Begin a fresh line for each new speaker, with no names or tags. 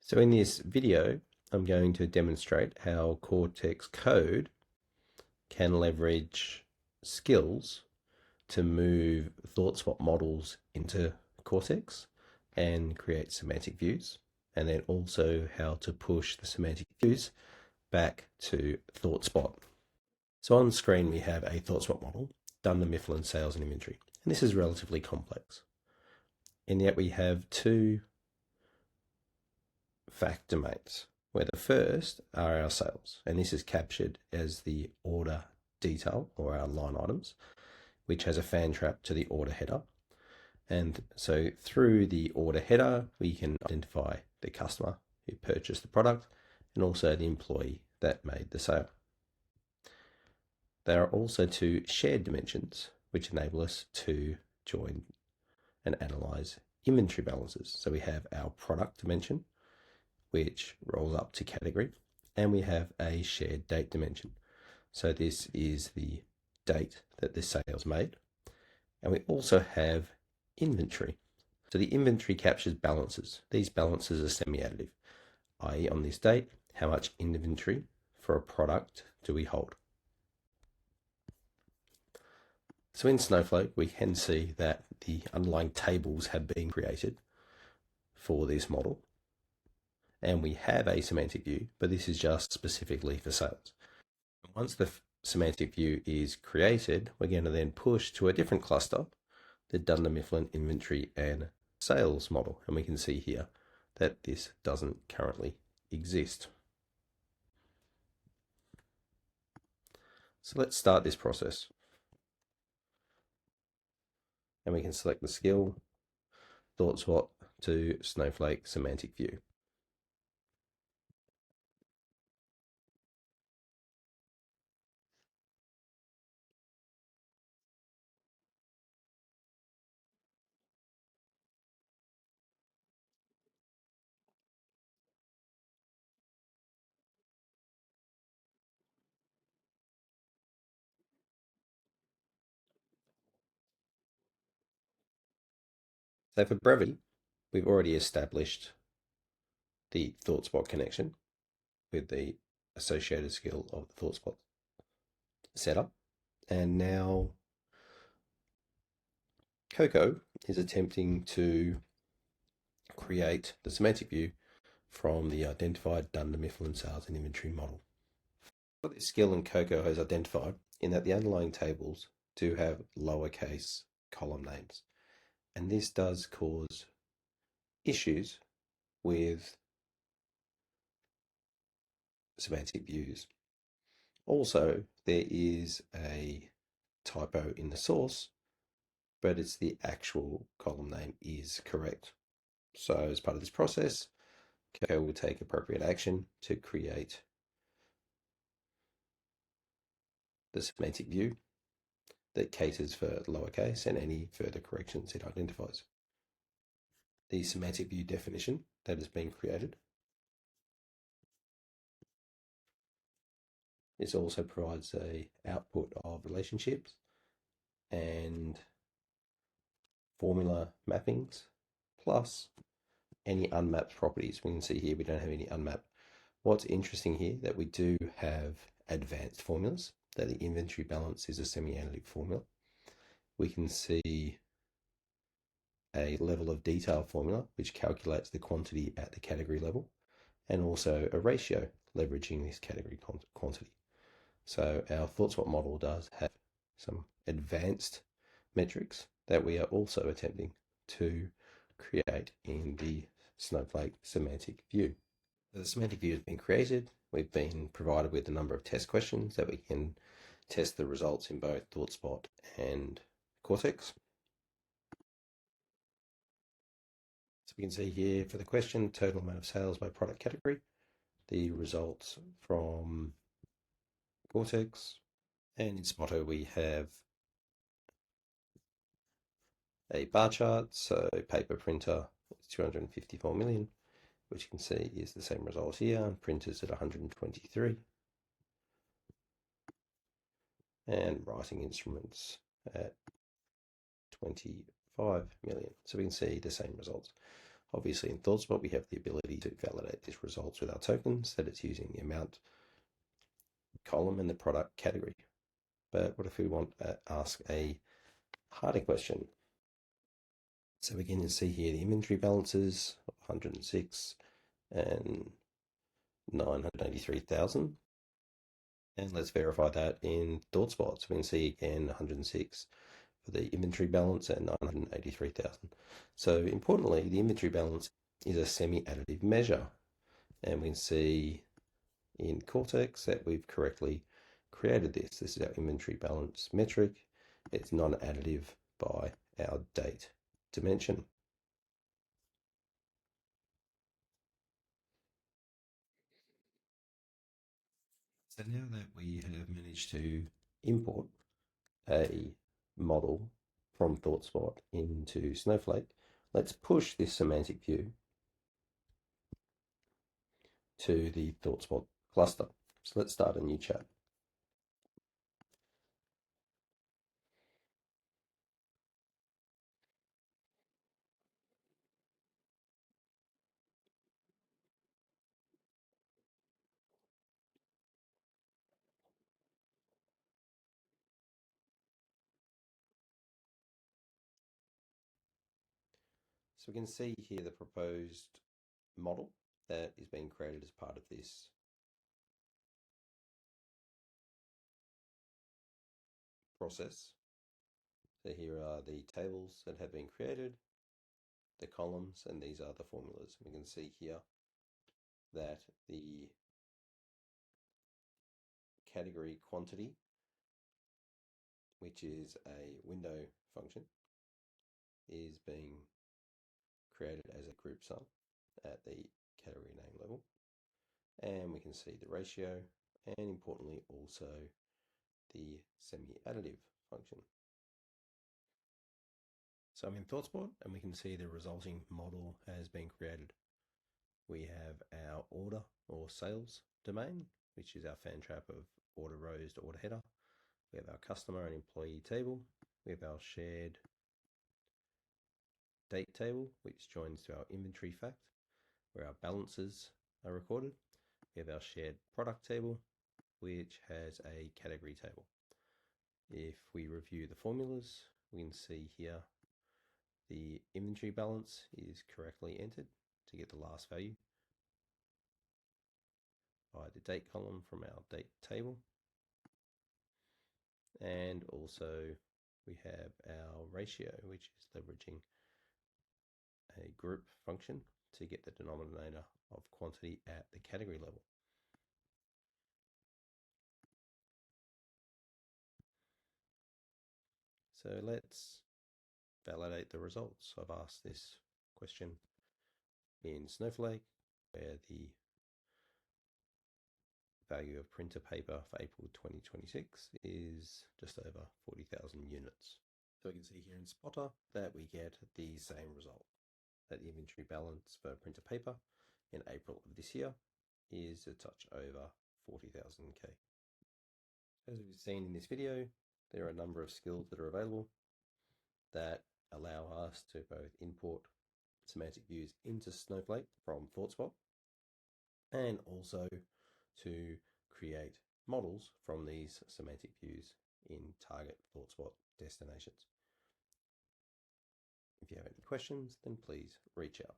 So in this video, I'm going to demonstrate how Cortex Code can leverage skills to move ThoughtSpot models into Cortex and create semantic views, and then also how to push the semantic views back to ThoughtSpot. So on screen, we have a ThoughtSpot model, Dunder Mifflin sales and inventory, and this is relatively complex. And yet we have two fact domains, where the first are our sales, and this is captured as the order detail or our line items, which has a fan trap to the order header. And so through the order header, we can identify the customer who purchased the product and also the employee that made the sale. There are also two shared dimensions, which enable us to join and analyze inventory balances. So we have our product dimension, which rolls up to category, and we have a shared date dimension. So this is the date that the sale's made. And we also have inventory. So the inventory captures balances. These balances are semi-additive, i.e. on this date, how much inventory for a product do we hold? So in Snowflake, we can see that the underlying tables have been created for this model. And we have a semantic view, but this is just specifically for sales. Once the semantic view is created, we're going to then push to a different cluster, the Dunder Mifflin inventory and sales model. And we can see here that this doesn't currently exist. So let's start this process. And we can select the skill, ThoughtSpot to Snowflake semantic view. So for brevity, we've already established the ThoughtSpot connection with the associated skill of the ThoughtSpot setup. And now CoCo is attempting to create the semantic view from the identified Dunder Mifflin sales and inventory model. What this skill in CoCo has identified in that the underlying tables do have lowercase column names. And this does cause issues with semantic views. Also, there is a typo in the source, but it's the actual column name is correct. So as part of this process, CoCo will take appropriate action to create the semantic view that caters for lowercase and any further corrections it identifies. The semantic view definition that has been created. This also provides a output of relationships and formula mappings, plus any unmapped properties. We can see here we don't have any unmapped. What's interesting here that we do have advanced formulas, that the inventory balance is a semi-additive formula. We can see a level of detail formula which calculates the quantity at the category level, and also a ratio leveraging this category quantity. So our ThoughtSpot model does have some advanced metrics that we are also attempting to create in the Snowflake semantic view. The semantic view has been created. We've been provided with a number of test questions that we can test the results in both ThoughtSpot and Cortex. So we can see here for the question, total amount of sales by product category, the results from Cortex, and in Spotter we have a bar chart. So paper printer is 254 million, which you can see is the same result here. Printers at 123, and writing instruments at 25 million. So we can see the same results. Obviously in ThoughtSpot, we have the ability to validate these results with our tokens, that it's using the amount column and the product category. But what if we want to ask a harder question? So we can see here the inventory balances of 106 and 983,000. And let's verify that in ThoughtSpot. So we can see again 106 for the inventory balance and 983,000. So importantly, the inventory balance is a semi-additive measure. And we can see in Cortex that we've correctly created this. This is our inventory balance metric. It's non-additive by our date dimension. So now that we have managed to import a model from ThoughtSpot into Snowflake, let's push this semantic view to the ThoughtSpot cluster. So let's start a new chat. So we can see here the proposed model that is being created as part of this process. So here are the tables that have been created, the columns, and these are the formulas. We can see here that the category quantity, which is a window function, is being created as a group sum at the category name level. And we can see the ratio and importantly also the semi-additive function. So I'm in ThoughtSpot and we can see the resulting model has been created. We have our order or sales domain, which is our fan trap of order rows to order header. We have our customer and employee table. We have our shared date table, which joins to our inventory fact, where our balances are recorded. We have our shared product table, which has a category table. If we review the formulas, we can see here the inventory balance is correctly entered to get the last value by the date column from our date table. And also we have our ratio, which is leveraging a group function to get the denominator of quantity at the category level. So let's validate the results. I've asked this question in Snowflake, where the value of printer paper for April 2026 is just over 40,000 units. So we can see here in Spotter that we get the same result, that the inventory balance for printer paper in April of this year is a touch over 40,000 K. As we've seen in this video, there are a number of skills that are available that allow us to both import semantic views into Snowflake from ThoughtSpot and also to create models from these semantic views in target ThoughtSpot destinations. If you have any questions, then please reach out.